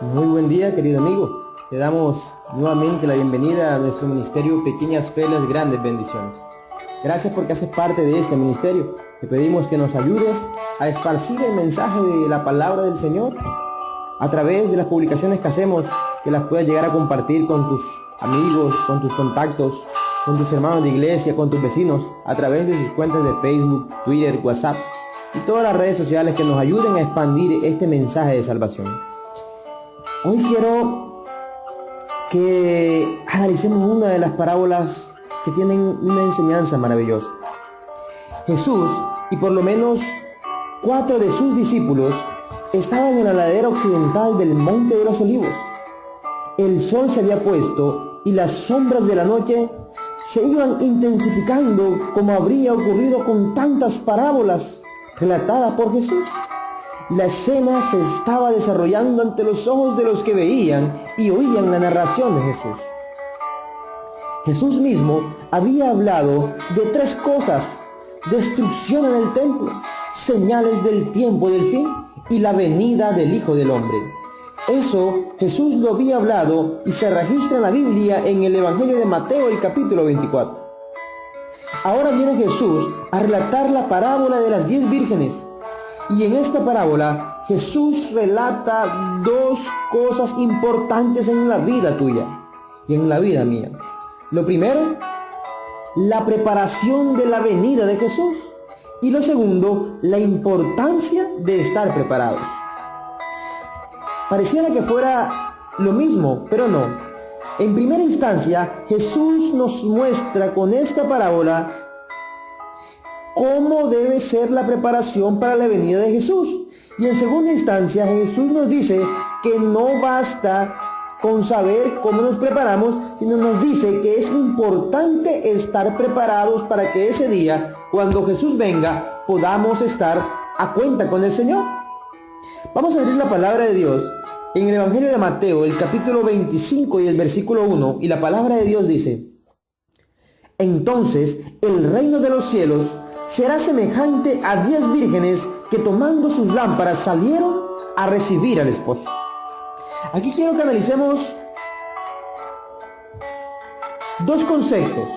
Muy buen día, querido amigo. Te damos nuevamente la bienvenida a nuestro ministerio Pequeñas Perlas, Grandes Bendiciones. Gracias porque haces parte de este ministerio. Te pedimos que nos ayudes a esparcir el mensaje de la palabra del Señor a través de las publicaciones que hacemos, que las puedas llegar a compartir con tus amigos, con tus contactos, con tus hermanos de iglesia, con tus vecinos, a través de sus cuentas de Facebook, Twitter, WhatsApp y todas las redes sociales que nos ayuden a expandir este mensaje de salvación. Hoy quiero que analicemos una de las parábolas que tienen una enseñanza maravillosa. Jesús y por lo menos 4 de sus discípulos estaban en la ladera occidental del Monte de los Olivos. El sol se había puesto y las sombras de la noche se iban intensificando, como habría ocurrido con tantas parábolas relatadas por Jesús. La escena se estaba desarrollando ante los ojos de los que veían y oían la narración de Jesús. Jesús mismo había hablado de 3 cosas: destrucción en el templo, señales del tiempo del fin y la venida del Hijo del Hombre. Eso Jesús lo había hablado y se registra en la Biblia en el Evangelio de Mateo, el capítulo 24. Ahora viene Jesús a relatar la parábola de las 10 vírgenes. Y en esta parábola Jesús relata 2 cosas importantes en la vida tuya y en la vida mía. Lo primero, la preparación de la venida de Jesús. Y lo segundo, la importancia de estar preparados. Pareciera que fuera lo mismo, pero no. En primera instancia, Jesús nos muestra con esta parábola cómo debe ser la preparación para la venida de Jesús. Y en segunda instancia, Jesús nos dice que no basta con saber cómo nos preparamos, sino nos dice que es importante estar preparados para que ese día, cuando Jesús venga, podamos estar a cuenta con el Señor. Vamos a abrir la palabra de Dios en el Evangelio de Mateo, el capítulo 25 y el versículo 1, y la palabra de Dios dice: Entonces el reino de los cielos será semejante a 10 vírgenes que tomando sus lámparas salieron a recibir al esposo. Aquí quiero que analicemos 2 conceptos.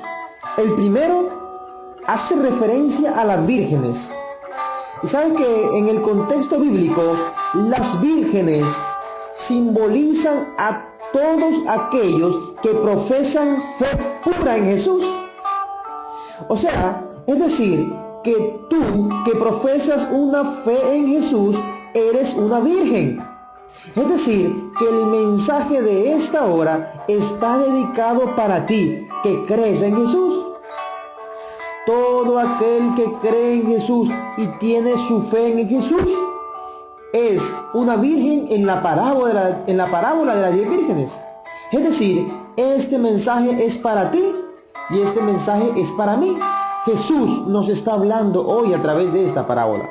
El primero hace referencia a las vírgenes. Y saben que en el contexto bíblico, las vírgenes simbolizan a todos aquellos que profesan fe pura en Jesús. O sea, es decir, que tú que profesas una fe en Jesús, eres una virgen. Es decir, que el mensaje de esta hora está dedicado para ti, que crees en Jesús. Todo aquel que cree en Jesús y tiene su fe en Jesús es una virgen en la parábola de las 10 vírgenes. Es decir, este mensaje es para ti y este mensaje es para mí. Jesús nos está hablando hoy a través de esta parábola.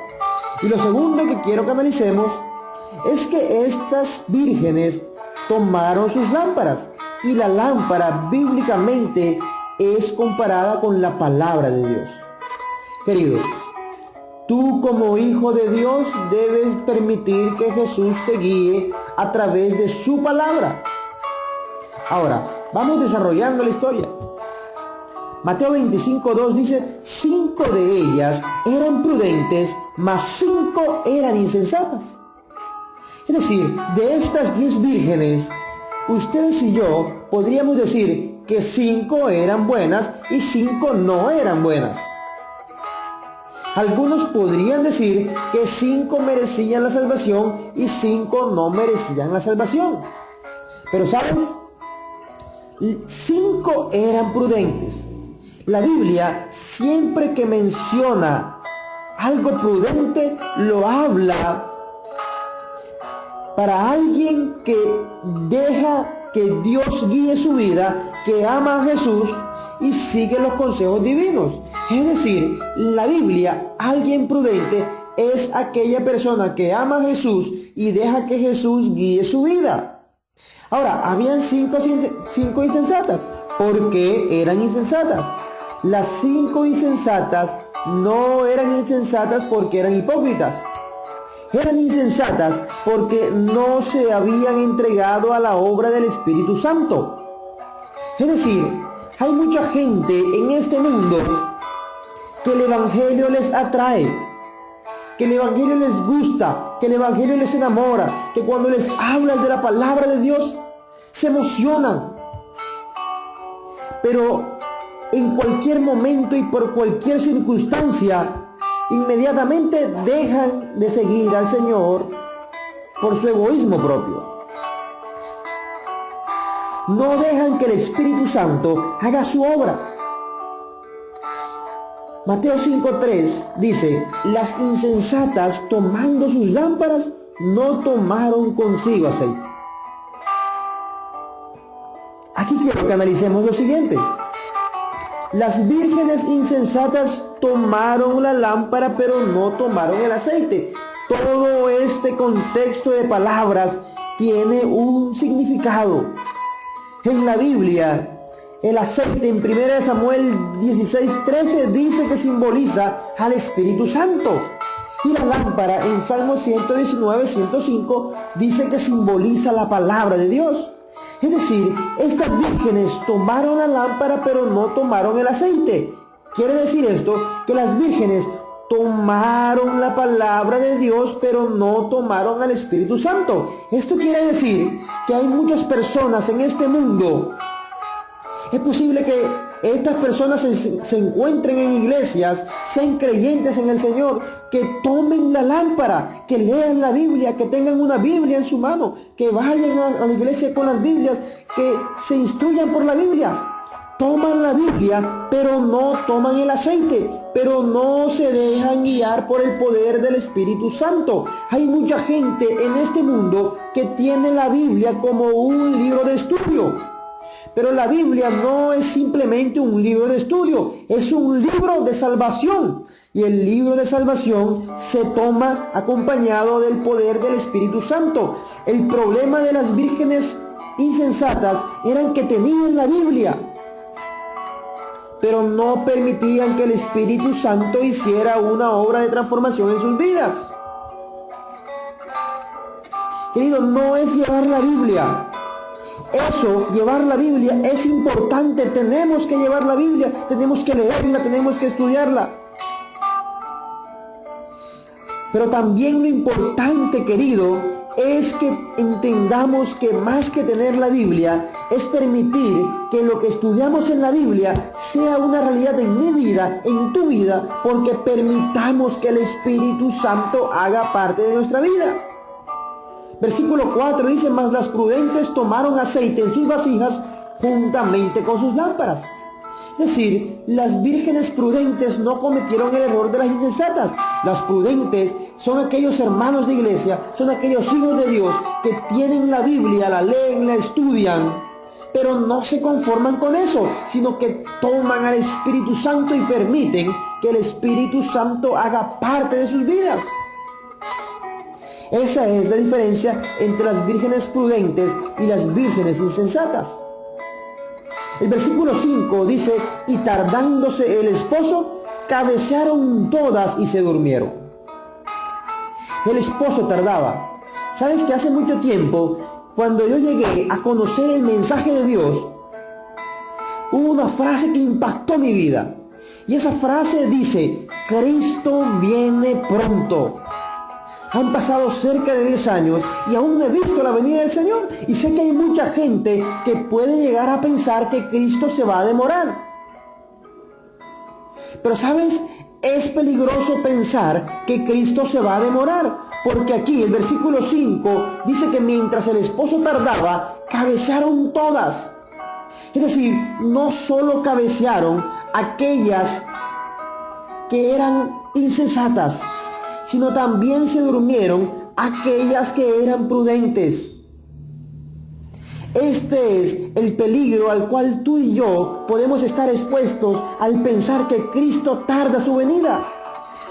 Y lo segundo que quiero que analicemos es que estas vírgenes tomaron sus lámparas, y la lámpara bíblicamente es comparada con la palabra de Dios. Querido, tú como hijo de Dios debes permitir que Jesús te guíe a través de su palabra. Ahora, vamos desarrollando la historia. Mateo 25:2 dice: 5 de ellas eran prudentes, mas 5 eran insensatas. Es decir, de estas 10 vírgenes, ustedes y yo podríamos decir que 5 eran buenas y 5 no eran buenas. Algunos podrían decir que 5 merecían la salvación y 5 no merecían la salvación. Pero ¿sabes? 5 eran prudentes. La Biblia, siempre que menciona algo prudente, lo habla para alguien que deja que Dios guíe su vida, que ama a Jesús y sigue los consejos divinos. Es decir, la Biblia, alguien prudente es aquella persona que ama a Jesús y deja que Jesús guíe su vida. Ahora, habían 5 insensatas. ¿Por qué eran insensatas? Las 5 insensatas no eran insensatas porque eran hipócritas. Eran insensatas porque no se habían entregado a la obra del Espíritu Santo. Es decir, hay mucha gente en este mundo que el Evangelio les atrae, que el Evangelio les gusta, que el Evangelio les enamora, que cuando les hablas de la palabra de Dios se emocionan. Pero en cualquier momento y por cualquier circunstancia, inmediatamente dejan de seguir al Señor por su egoísmo propio. No dejan que el Espíritu Santo haga su obra. Mateo 5:3 dice: las insensatas, tomando sus lámparas, no tomaron consigo aceite. Aquí quiero que analicemos lo siguiente. Las vírgenes insensatas tomaron la lámpara, pero no tomaron el aceite. Todo este contexto de palabras tiene un significado. En la Biblia, el aceite en 1 Samuel 16:13 dice que simboliza al Espíritu Santo. Y la lámpara en Salmo 119:105 dice que simboliza la palabra de Dios. Es decir, estas vírgenes tomaron la lámpara pero no tomaron el aceite. Quiere decir esto que las vírgenes tomaron la palabra de Dios pero no tomaron al Espíritu Santo. Esto quiere decir que hay muchas personas en este mundo. Es posible que estas personas se encuentren en iglesias, sean creyentes en el Señor, que tomen la lámpara, que lean la Biblia, que tengan una Biblia en su mano, que vayan a la iglesia con las Biblias, que se instruyan por la Biblia. Toman la Biblia, pero no toman el aceite, pero no se dejan guiar por el poder del Espíritu Santo. Hay mucha gente en este mundo que tiene la Biblia como un libro de estudio. Pero la Biblia no es simplemente un libro de estudio, es un libro de salvación. Y el libro de salvación se toma acompañado del poder del Espíritu Santo. El problema de las vírgenes insensatas era que tenían la Biblia, pero no permitían que el Espíritu Santo hiciera una obra de transformación en sus vidas. Querido, no es llevar la Biblia. Eso, llevar la Biblia es importante. Tenemos que llevar la Biblia, tenemos que leerla, tenemos que estudiarla. Pero también lo importante, querido, es que entendamos que más que tener la Biblia, es permitir que lo que estudiamos en la Biblia sea una realidad en mi vida, en tu vida, porque permitamos que el Espíritu Santo haga parte de nuestra vida. Versículo 4 dice: mas las prudentes tomaron aceite en sus vasijas juntamente con sus lámparas. Es decir, las vírgenes prudentes no cometieron el error de las insensatas. Las prudentes son aquellos hermanos de iglesia, son aquellos hijos de Dios que tienen la Biblia, la leen, la estudian, pero no se conforman con eso, sino que toman al Espíritu Santo y permiten que el Espíritu Santo haga parte de sus vidas. Esa es la diferencia entre las vírgenes prudentes y las vírgenes insensatas. El versículo 5 dice: y tardándose el esposo, cabecearon todas y se durmieron. El esposo tardaba. ¿Sabes que hace mucho tiempo, cuando yo llegué a conocer el mensaje de Dios, hubo una frase que impactó mi vida? Y esa frase dice: Cristo viene pronto. Han pasado cerca de 10 años y aún no he visto la venida del Señor. Y sé que hay mucha gente que puede llegar a pensar que Cristo se va a demorar. Pero ¿sabes? Es peligroso pensar que Cristo se va a demorar. Porque aquí el versículo 5 dice que mientras el esposo tardaba, cabecearon todas. Es decir, no solo cabecearon aquellas que eran insensatas, sino también se durmieron aquellas que eran prudentes. Este es el peligro al cual tú y yo podemos estar expuestos al pensar que Cristo tarda su venida.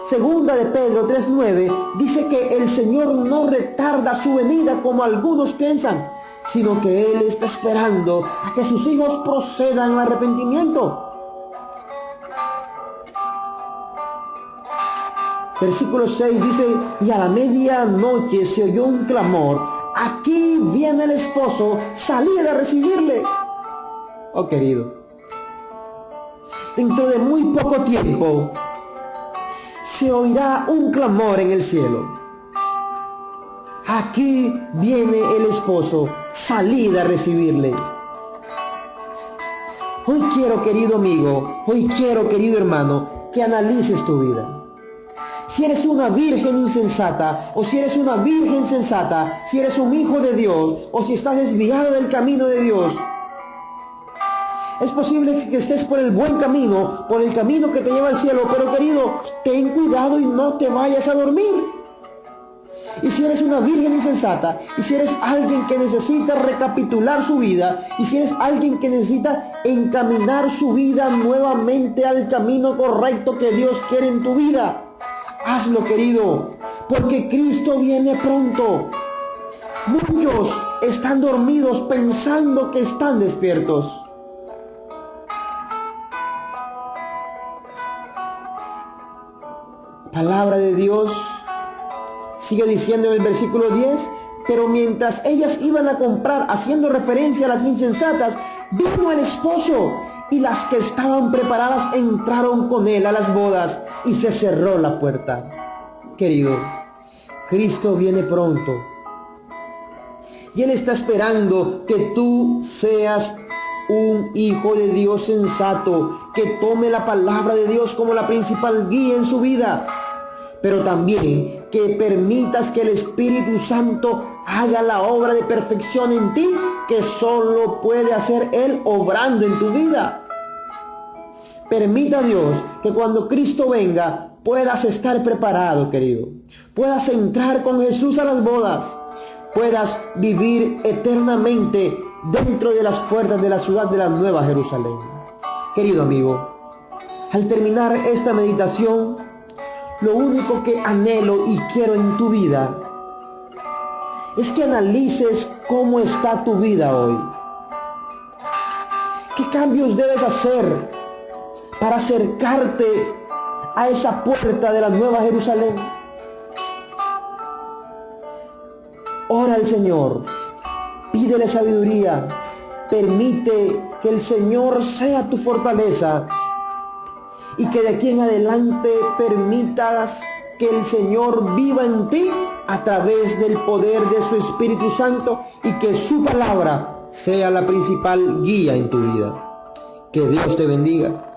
Segunda de Pedro 3:9 dice que el Señor no retarda su venida como algunos piensan, sino que Él está esperando a que sus hijos procedan al arrepentimiento. Versículo 6 dice, y a la medianoche se oyó un clamor, aquí viene el esposo, salid a recibirle. Oh querido, dentro de muy poco tiempo se oirá un clamor en el cielo. Aquí viene el esposo, salid a recibirle. Hoy quiero, querido amigo, hoy quiero, querido hermano, que analices tu vida. Si eres una virgen insensata, o si eres una virgen sensata, si eres un hijo de Dios, o si estás desviado del camino de Dios, es posible que estés por el buen camino, por el camino que te lleva al cielo, pero querido, ten cuidado y no te vayas a dormir. Y si eres una virgen insensata, y si eres alguien que necesita recapitular su vida, y si eres alguien que necesita encaminar su vida nuevamente al camino correcto que Dios quiere en tu vida, hazlo, querido, porque Cristo viene pronto. Muchos están dormidos pensando que están despiertos. Palabra de Dios sigue diciendo en el versículo 10, pero mientras ellas iban a comprar, haciendo referencia a las insensatas, vino el esposo, y las que estaban preparadas entraron con él a las bodas, y se cerró la puerta. Querido, Cristo viene pronto, y Él está esperando que tú seas un hijo de Dios sensato, que tome la palabra de Dios como la principal guía en su vida, pero también que permitas que el Espíritu Santo haga la obra de perfección en ti, que solo puede hacer Él obrando en tu vida. Permita a Dios que cuando Cristo venga puedas estar preparado, querido. Puedas entrar con Jesús a las bodas. Puedas vivir eternamente dentro de las puertas de la ciudad de la Nueva Jerusalén. Querido amigo, al terminar esta meditación, lo único que anhelo y quiero en tu vida es que analices cómo está tu vida hoy. ¿Qué cambios debes hacer para acercarte a esa puerta de la Nueva Jerusalén? Ora al Señor, pídele sabiduría, permite que el Señor sea tu fortaleza y que de aquí en adelante permitas que el Señor viva en ti a través del poder de su Espíritu Santo y que su palabra sea la principal guía en tu vida. Que Dios te bendiga.